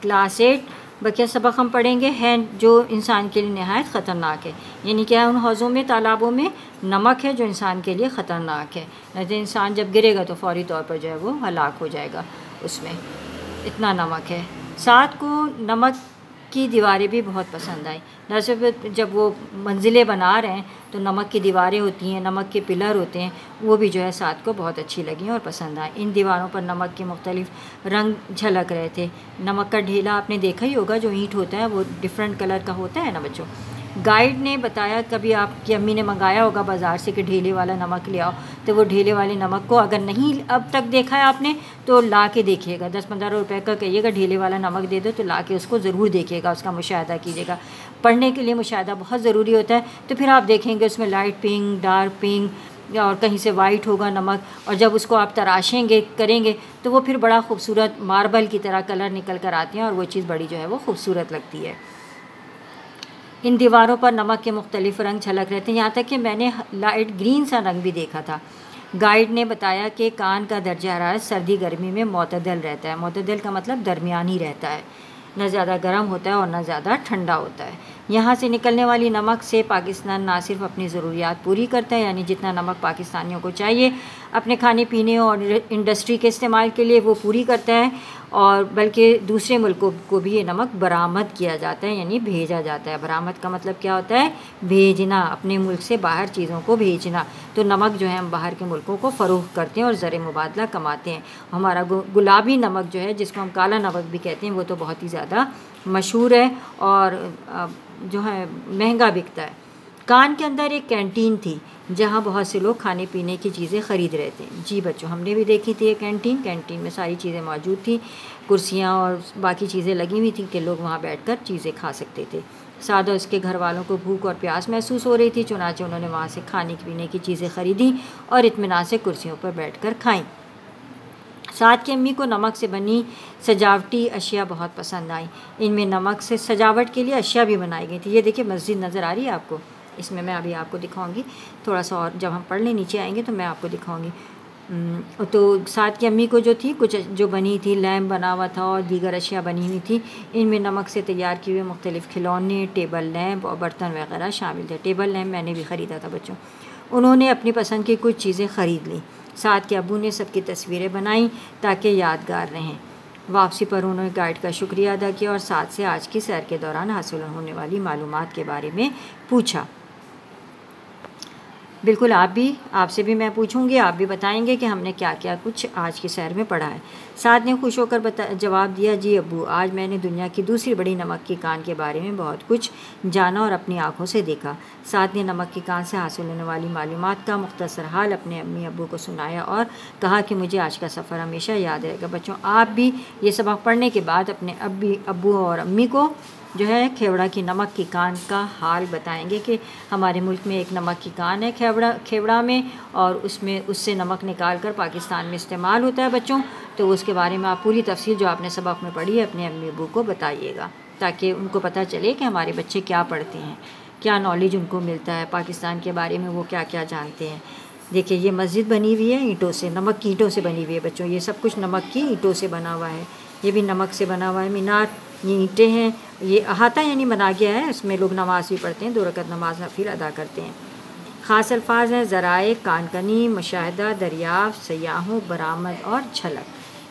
Class 8 बकिया सबक हम पढ़ेंगे हैं जो इंसान के लिए नहायत ख़तरनाक है। यानी क्या है, उन हौज़ों में, तालाबों में नमक है जो इंसान के लिए ख़तरनाक है। जैसे इंसान जब गिरेगा तो फ़ौरी तौर पर जो है वो हलाक हो जाएगा, उसमें इतना नमक है। साथ को नमक की दीवारें भी बहुत पसंद आई। दरअसल जब वो मंजिलें बना रहे हैं तो नमक की दीवारें होती हैं, नमक के पिलर होते हैं, वो भी जो है साथ को बहुत अच्छी लगी और पसंद आई। इन दीवारों पर नमक के मुख्तलिफ रंग झलक रहे थे। नमक का ढेला आपने देखा ही होगा, जो ईंट होता है वो डिफरेंट कलर का होता है ना बच्चों। गाइड ने बताया, कभी आपकी अम्मी ने मंगाया होगा बाज़ार से कि ढेले वाला नमक ले आओ, तो वो ढेले वाले नमक को अगर नहीं अब तक देखा है आपने तो ला के देखिएगा। 10-15 रुपए का कहिएगा ढेले वाला नमक दे दो, तो ला के उसको ज़रूर देखिएगा, उसका मुशाहिदा कीजिएगा। पढ़ने के लिए मुशाहिदा बहुत ज़रूरी होता है। तो फिर आप देखेंगे उसमें लाइट पिंक, डार्क पिंक और कहीं से वाइट होगा नमक, और जब उसको आप तराशेंगे करेंगे तो वो फिर बड़ा खूबसूरत मार्बल की तरह कलर निकल कर आती हैं और वो चीज़ बड़ी जो है वो खूबसूरत लगती है। इन दीवारों पर नमक के मुख्तलिफ़ रंग झलक रहे थे, यहाँ तक कि मैंने लाइट ग्रीन सा रंग भी देखा था। गाइड ने बताया कि कान का दर्जा हरारत सर्दी गर्मी में मोतदल रहता है। मोतदल का मतलब दरमियानी रहता है, न ज़्यादा गर्म होता है और न ज़्यादा ठंडा होता है। यहाँ से निकलने वाली नमक से पाकिस्तान ना सिर्फ अपनी ज़रूरियात पूरी करता है, यानी जितना नमक पाकिस्तानियों को चाहिए अपने खाने पीने और इंडस्ट्री के इस्तेमाल के लिए वो पूरी करता है, और बल्कि दूसरे मुल्कों को भी ये नमक बरामद किया जाता है, यानी भेजा जाता है। बरामद का मतलब क्या होता है? भेजना, अपने मुल्क से बाहर चीज़ों को भेजना। तो नमक जो है हम बाहर के मुल्कों को फ़रोख्त करते हैं और ज़र मुबादला कमाते हैं। हमारा गुलाबी नमक जो है, जिसको हम काला नमक भी कहते हैं, वो तो बहुत ही ज़्यादा मशहूर है और जो है महंगा बिकता है। कान के अंदर एक कैंटीन थी जहाँ बहुत से लोग खाने पीने की चीज़ें ख़रीद रहे थे। जी बच्चों, हमने भी देखी थी ये कैंटीन। कैंटीन में सारी चीज़ें मौजूद थी, कुर्सियाँ और बाकी चीज़ें लगी हुई थी कि लोग वहाँ बैठकर चीज़ें खा सकते थे। सादा उसके घर वालों को भूख और प्यास महसूस हो रही थी, चुनाचे उन्होंने वहाँ से खाने पीने की चीज़ें ख़रीदी और इत्मीनान से कुर्सियों पर बैठकर खाईं। साथ की अम्मी को नमक से बनी सजावटी अशिया बहुत पसंद आई। इनमें नमक से सजावट के लिए अशिया भी बनाई गई थी। ये देखिए मस्जिद नज़र आ रही है आपको, इसमें मैं अभी आपको दिखाऊंगी थोड़ा सा, और जब हम पढ़ने नीचे आएंगे तो मैं आपको दिखाऊंगी। तो साथ की अम्मी को जो थी कुछ जो बनी थी, लैम्प बना हुआ था और दीगर अशिया बनी हुई थी। इनमें नमक से तैयार किए हुए मुख्तलिफ़ खिलौने, टेबल लैम्प और बर्तन वगैरह शामिल थे। टेबल लैम्प मैंने भी ख़रीदा था बच्चों। उन्होंने अपनी पसंद की कुछ चीज़ें ख़रीद लीं। साथ के अब्बू ने सबकी तस्वीरें बनाई ताकि यादगार रहें। वापसी पर उन्होंने गाइड का शुक्रिया अदा किया और साथ से आज की सैर के दौरान हासिल होने वाली मालूमात के बारे में पूछा। बिल्कुल आपसे भी मैं पूछूंगी, आप भी बताएंगे कि हमने क्या क्या कुछ आज की सैर में पढ़ा है। साथ ने खुश होकर जवाब दिया, जी अब्बू, आज मैंने दुनिया की दूसरी बड़ी नमक की कान के बारे में बहुत कुछ जाना और अपनी आँखों से देखा। साथ ने नमक की कान से हासिल होने वाली मालूमात का मुख्तसर हाल अपने अम्मी अब्बू को सुनाया और कहा कि मुझे आज का सफ़र हमेशा याद रहेगा। बच्चों, आप भी ये सबक पढ़ने के बाद अपने अब्बू और अम्मी को जो है खेवड़ा की नमक की कान का हाल बताएंगे कि हमारे मुल्क में एक नमक की कान है खेवड़ा में, और उससे नमक निकाल कर पाकिस्तान में इस्तेमाल होता है बच्चों। तो उसके बारे में आप पूरी तफसील जो आपने सबक में पढ़ी है अपने अम्मी अब्बू को बताइएगा, ताकि उनको पता चले कि हमारे बच्चे क्या पढ़ते हैं, क्या नॉलेज उनको मिलता है पाकिस्तान के बारे में, वो क्या क्या जानते हैं। देखिए ये मस्जिद बनी हुई है ईंटों से, नमक की ईंटों से बनी हुई है बच्चों। ये सब कुछ नमक की ईंटों से बना हुआ है, ये भी नमक से बना हुआ है। मीनार, ये ईंटें हैं, ये अहाता यानी बना गया है, इसमें लोग नमाज भी पढ़ते हैं, 2 रकअत नमाज नफिल अदा करते हैं। ख़ास अल्फाज हैं ज़राए, कानकनी, मुशाहिदा, दरियाफ़्त, सयाहों, बरामद और झलक।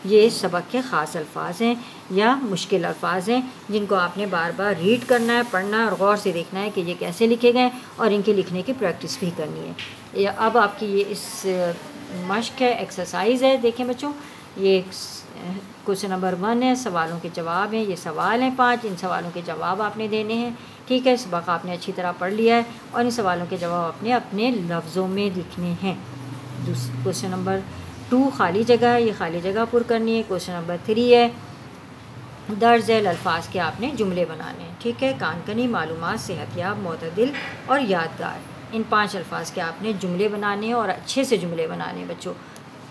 ये सबक के ख़ास अल्फाज हैं या मुश्किल अल्फाज हैं जिनको आपने बार बार रीड करना है, पढ़ना है और गौर से देखना है कि ये कैसे लिखे गए, और इनके लिखने की प्रैक्टिस भी करनी है। या अब आपकी ये इस मश्क है, एक्सरसाइज है। देखें बच्चों, ये क्वेश्चन नंबर 1 है, सवालों के जवाब हैं। ये सवाल हैं 5, इन सवालों के जवाब आपने देने हैं। ठीक है, सबक आपने अच्छी तरह पढ़ लिया है और इन सवालों के जवाब अपने अपने लफ्ज़ों में लिखने हैं। क्वेश्चन नंबर 2 खाली जगह है, ये खाली जगह पुर करनी है। क्वेश्चन नंबर 3 है दर्ज झैल अल्फाज के आपने जुमले बनाने हैं। ठीक है, कानकनी, मालूमात, सेहतयाब, मोतदिल और यादगार, इन 5 अल्फाज के आपने जुमले बनाने हैं और अच्छे से जुमले बनाने हैं बच्चों।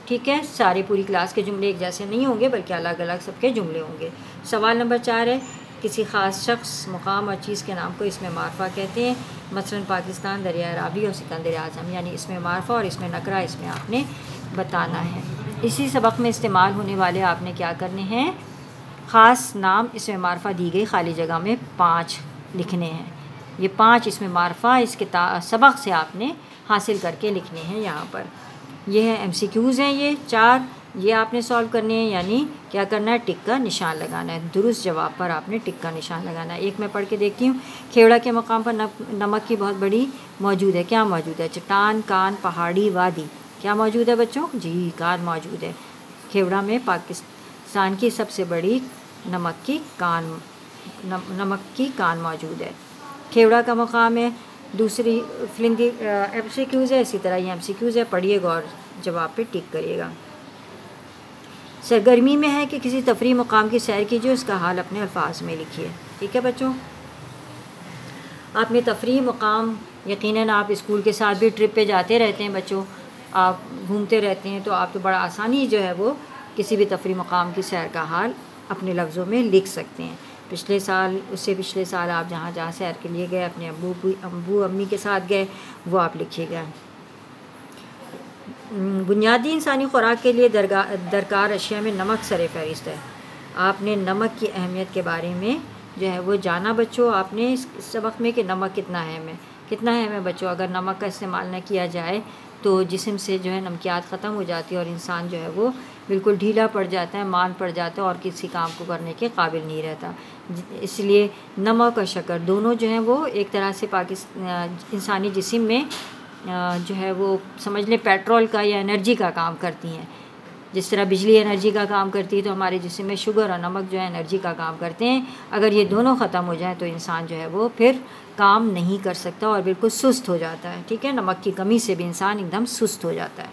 ठीक है, सारे पूरी क्लास के जुमले एक जैसे नहीं होंगे बल्कि अलग अलग सबके जुमले होंगे। सवाल नंबर 4 है किसी ख़ास शख्स, मुकाम और चीज़ के नाम को इसमें मारफा कहते हैं। मसलन पाकिस्तान, दरिया रावी और सिकंदर आज़म, यानी इसमें मारफा और इसमें नकरा, इसमें आपने बताना है। इसी सबक में इस्तेमाल होने वाले आपने क्या करने हैं, ख़ास नाम इसमें मारफा दी गई खाली जगह में 5 लिखने हैं। ये 5 इसमें मारफा इस सबक से आपने हासिल करके लिखने हैं यहाँ पर। ये है MCQs हैं, ये 4 ये आपने सॉल्व करने हैं, यानी क्या करना है, टिक का निशान लगाना है। दुरुस्त जवाब पर आपने टिक का निशान लगाना है। एक मैं पढ़ के देखती हूँ। खेवड़ा के मकाम पर नमक की बहुत बड़ी मौजूद है। क्या मौजूद है? चट्टान, कान, पहाड़ी, वादी। क्या मौजूद है बच्चों? जी, कान मौजूद है। खेवड़ा में पाकिस्तान की सबसे बड़ी नमक की कान मौजूद है। खेवड़ा का मकाम है। दूसरी फिलिंग MCQs है, इसी तरह ये MCQs है। पढ़िएगा और जवाब पे टिक करिएगा। सरगर्मी में है कि किसी तफरी मुकाम की सैर कीजिए, उसका हाल अपने अल्फाज में लिखिए। ठीक है बच्चों, आपने तफरी मुकाम, यकीनन आप स्कूल के साथ भी ट्रिप पे जाते रहते हैं बच्चों, आप घूमते रहते हैं, तो आप तो बड़ा आसानी जो है वो किसी भी तफरी मुकाम की सैर का हाल अपने लफ्ज़ों में लिख सकते हैं। पिछले साल, उससे पिछले साल आप जहाँ जहाँ सैर के लिए गए, अपने अब्बू अम्मी के साथ गए, वो आप लिखिएगा। बुनियादी इंसानी खुराक के लिए दरकार अशिया में नमक सर फहरिस्त है। आपने नमक की अहमियत के बारे में जो है वो जाना बच्चों, आपने इस सबक में कि नमक कितना अहम है बच्चों। अगर नमक का इस्तेमाल न किया जाए तो जिस्म से जो है नमकियात ख़त्म हो जाती है और इंसान जो है वो बिल्कुल ढीला पड़ जाता है, मान पड़ जाता है और किसी काम को करने के काबिल नहीं रहता। इसलिए नमक और शक्कर दोनों जो हैं वो एक तरह से इंसानी जिस्म में जो है वो समझ लें पेट्रोल का या एनर्जी का काम करती हैं। जिस तरह बिजली एनर्जी का काम करती है, तो हमारे जिस्म में शुगर और नमक जो है एनर्जी का काम करते हैं। अगर ये दोनों ख़त्म हो जाए तो इंसान जो है वो फिर काम नहीं कर सकता और बिल्कुल सुस्त हो जाता है। ठीक है, नमक की कमी से भी इंसान एकदम सुस्त हो जाता है।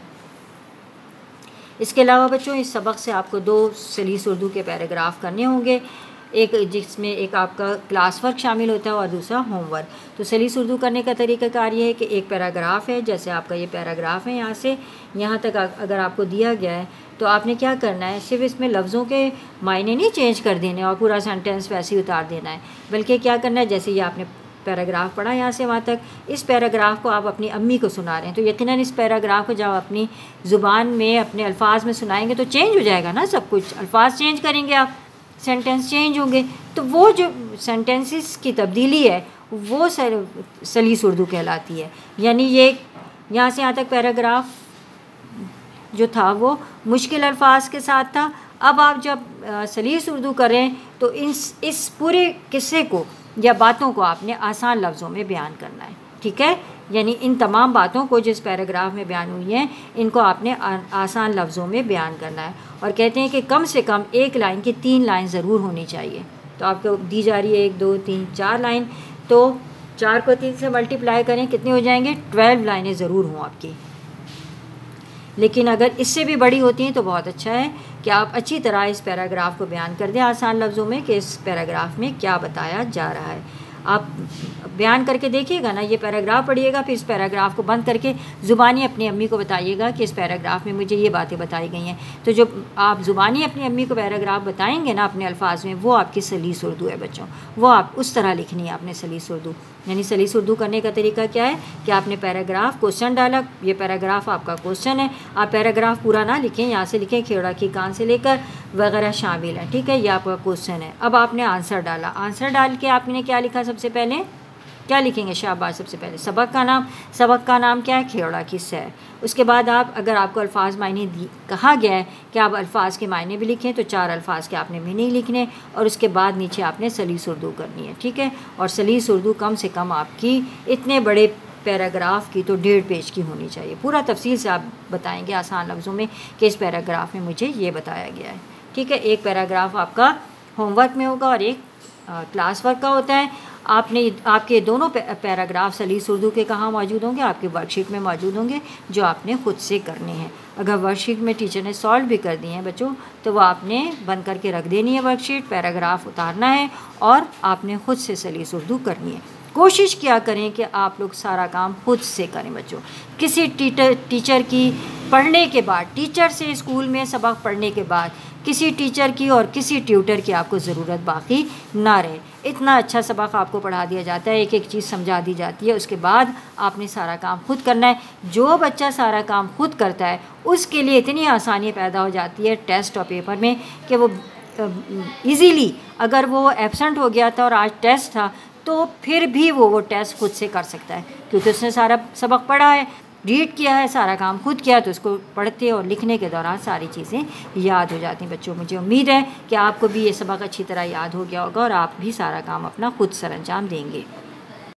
इसके अलावा बच्चों, इस सबक से आपको 2 सलीस उर्दू के पैराग्राफ करने होंगे, एक जिसमें एक आपका क्लास वर्क शामिल होता है और दूसरा होमवर्क। तो सलीस उर्दू करने का तरीक़ाकार ये है कि एक पैराग्राफ है, जैसे आपका ये पैराग्राफ है, यहाँ से यहाँ तक अगर आपको दिया गया है तो आपने क्या करना है, सिर्फ इसमें लफ्ज़ों के मायने नहीं चेंज कर देने और पूरा सेंटेंस वैसे ही उतार देना है, बल्कि क्या करना है, जैसे ये आपने पैराग्राफ पढ़ा यहाँ से वहाँ तक, इस पैराग्राफ को आप अपनी अम्मी को सुना रहे हैं, तो यकीनन इस पैराग्राफ को जब अपनी ज़ुबान में अपने अल्फाज में सुनाएंगे तो चेंज हो जाएगा ना सब कुछ। अल्फाज चेंज करेंगे आप, सेंटेंस चेंज होंगे, तो वो जो सेंटेंसेस की तब्दीली है वो सलीस उर्दू कहलाती है। यानी ये यहाँ से यहाँ तक पैराग्राफ जो था वो मुश्किल अल्फाज के साथ था। अब आप जब सलीस उर्दू करें तो इस पूरे किस्से को या बातों को आपने आसान लफ्ज़ों में बयान करना है। ठीक है, यानी इन तमाम बातों को जिस पैराग्राफ में बयान हुई हैं इनको आपने आसान लफ्ज़ों में बयान करना है। और कहते हैं कि कम से कम एक लाइन की 3 लाइन ज़रूर होनी चाहिए। तो आपको दी जा रही है 1 2 3 4 लाइन, तो 4 को 3 से मल्टीप्लाई करें, कितने हो जाएंगे, 12 लाइनें ज़रूर हों आपकी। लेकिन अगर इससे भी बड़ी होती हैं तो बहुत अच्छा है कि आप अच्छी तरह इस पैराग्राफ को बयान कर दें आसान लफ्ज़ों में कि इस पैराग्राफ में क्या बताया जा रहा है। आप बयान करके देखिएगा ना, ये पैराग्राफ पढ़िएगा, फिर इस पैराग्राफ को बंद करके ज़ुबानी अपनी अम्मी को बताइएगा कि इस पैराग्राफ में मुझे ये बातें बताई गई हैं। तो जो आप ज़ुबानी अपनी अम्मी को पैराग्राफ बताएंगे ना अपने अल्फाज में, वो आपकी सलीस उर्दू है बच्चों, वो आप उस तरह लिखनी है आपने सलीस उर्दू। यानी सलीस उर्दू करने का तरीका क्या है कि आपने पैराग्राफ क्वेश्चन डाला, ये पैराग्राफ आपका क्वेश्चन है, आप पैराग्राफ पूरा ना लिखें, यहाँ से लिखें खेवड़ा की कान से लेकर वगैरह शामिल है। ठीक है, ये आपका क्वेश्चन है। अब आपने आंसर डाला, आंसर डाल के आपने क्या लिखा, सबसे पहले क्या लिखेंगे, शाबाश, सबसे पहले सबक का नाम क्या है, खेवड़ा की सैर। उसके बाद आप, अगर आपको अल्फाज मायने कहा गया है कि आप अल्फाज के मायने भी लिखें, तो 4 अल्फाज के आपने मीनिंग लिखने और उसके बाद नीचे आपने सलीस उर्दू करनी है। ठीक है, और सलीस उर्दू कम से कम आपकी इतने बड़े पैराग्राफ की तो 1.5 पेज की होनी चाहिए। पूरा तफसील से आप बताएंगे आसान लफ्ज़ों में कि इस पैराग्राफ में मुझे ये बताया गया है। ठीक है, एक पैराग्राफ आपका होमवर्क में होगा और एक क्लास वर्क का होता है। आपके दोनों पैराग्राफ सलीस उर्दू के कहाँ मौजूद होंगे, आपके वर्कशीट में मौजूद होंगे, जो आपने ख़ुद से करने हैं। अगर वर्कशीट में टीचर ने सॉल्व भी कर दिए हैं बच्चों, तो वो आपने बंद करके रख देनी है वर्कशीट, पैराग्राफ उतारना है और आपने ख़ुद से सलीस उर्दू करनी है। कोशिश किया करें कि आप लोग सारा काम खुद से करें बच्चों। किसी टीचर की पढ़ने के बाद, टीचर से स्कूल में सबक पढ़ने के बाद किसी टीचर की और किसी ट्यूटर की आपको ज़रूरत बाकी ना रहे। इतना अच्छा सबक आपको पढ़ा दिया जाता है, एक एक चीज़ समझा दी जाती है, उसके बाद आपने सारा काम खुद करना है। जो बच्चा सारा काम खुद करता है उसके लिए इतनी आसानी पैदा हो जाती है टेस्ट और पेपर में कि वो इजीली अगर वो एब्सेंट हो गया था और आज टेस्ट था तो फिर भी वो टेस्ट खुद से कर सकता है, क्योंकि उसने सारा सबक पढ़ा है, रीड किया है, सारा काम खुद किया, तो उसको पढ़ते और लिखने के दौरान सारी चीज़ें याद हो जाती हैं। बच्चों, मुझे उम्मीद है कि आपको भी ये सबक अच्छी तरह याद हो गया होगा और आप भी सारा काम अपना खुद सरअंजाम देंगे।